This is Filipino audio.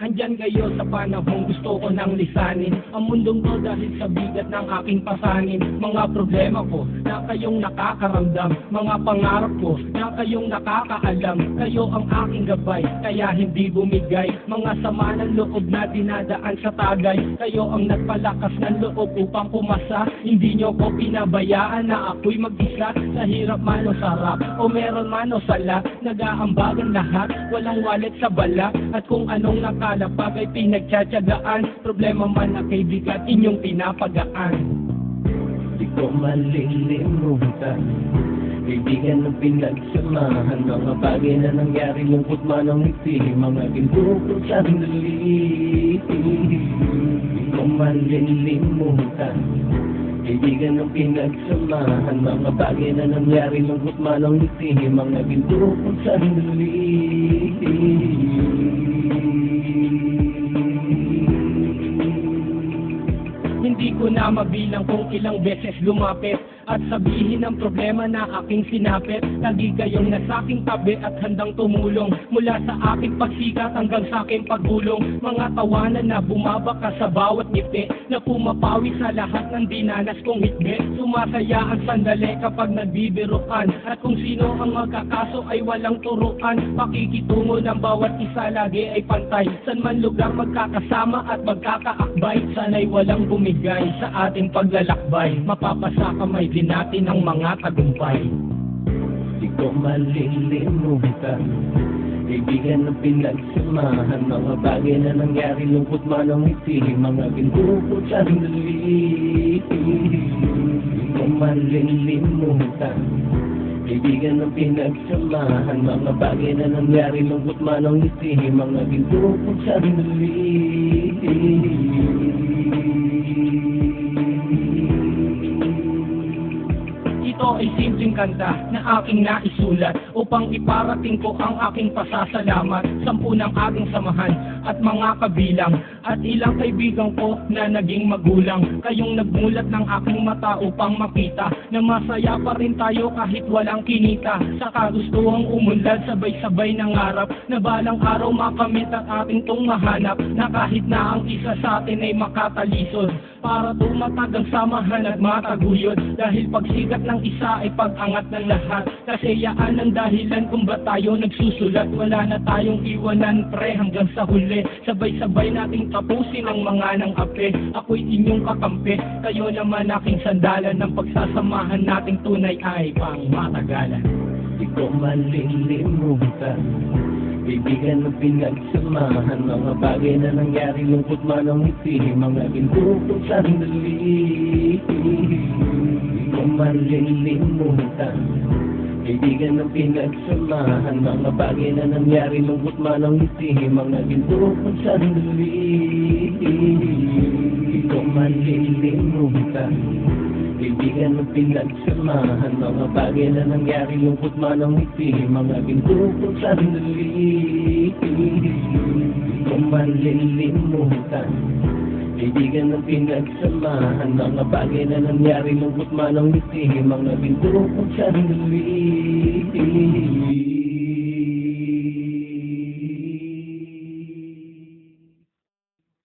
Andyan kayo sa panahong gusto ko nang lisanin ang mundong to dahil sa bigat ng aking pasanin. Mga problema ko na kayong nakakaramdam, mga pangarap ko na kayong nakakaalam. Kayo ang aking gabay, kaya hindi bumigay. Mga sama ng loob na dinadaan sa tagay, kayo ang nagpalakas ng loob upang pumasa. Hindi nyo ko pinabayaan na ako'y mag-isa. Sa hirap man o sarap, o meron man o sala, nag-aambagan lahat, walang wallet sa bala. At kung anong nakalapag ay pinagtsatsagaan, problema man na kay bigat, inyong pinapagaan. Di ko malilimutan kaibigan ng pinagsamahan, mga bagay na nangyari, lungkot man ang ngiti, mga ginto sa sandali. Di ko malilimutan kaibigan ng pinagsamahan, mga bagay na nangyari, lungkot man ang ngiti, mga ginto sa sandali. Hindi ko na mabilang kung ilang beses lumapit at sabihin ang problema na aking sinapit. Lagi kayong nasa aking tabi at handang tumulong, mula sa aking pagsikat hanggang sa aking paggulong. Mga tawanan na bumabaka sa bawat ngiti, na pumapawi sa lahat ng dinanas kong hitbit. Sumasaya ang sandali kapag nagbibiruan, at kung sino ang magkakaso ay walang turuan. Pakikitungo ng bawat isa lagi ay pantay, san man lugar magkakasama at magkakaakbay. Sana'y walang bumigay sa ating paglalakbay, mapapasa kamay din natin ang mga tagumpay. Di ko malilimutan kaibigan ng pinagsamahan, mga bagay na nangyari, lungkot man ang ngiti, mga ginto sa sandali. Di ko malilimutan kaibigan ng pinagsamahan, mga bagay na nangyari, lungkot man ang ngiti, mga ginto sa sandali. Ito ay simpleng kanta na aking naisulat upang iparating ko ang aking pasasalamat. 10 ng aking samahan at mga kabilang, at ilang kaibigan ko na naging magulang. Kayong nagmulat ng aking mata upang makita na masaya pa rin tayo kahit walang kinita. Sa kagustuhang umunlad, sabay-sabay nangarap na balang araw makamit at ating tong mahanap, na kahit na ang isa sa atin ay makatalisod, para tumatag ang samahan at mataguyod. Dahil pagsikat ng isa ay pag-angat ng lahat, kasayaan ang dahilan kung ba't tayo nagsusulat. Wala na tayong iwanan pre hanggang sa huli, sabay-sabay nating tapusin ang mga ng ape. Ako'y inyong kakampi, kayo naman aking sandalan, ng pagsasamahan nating tunay ay pang matagalan. Di ko malilimutan kaibigan ng pinagsamahan, mga bagay na nangyari, lungkot man ang ngiti, mga ginto sa sandali. Di ko malilimutan kaibigan ng pinagsamahan, mga bagay na nangyari, lungkot man ang ngiti, mga ginto sa sandali. Di ko malilimutan kaibigan ng pinagsamahan, mga bagay na nangyari, lungkot man ang ngiti, mga ginto sa sandali. Di ko malilimutan kaibigan ng pinagsamahan, mga bagay na nangyari, lungkot man ang ngiti, mga ginto sa sandali.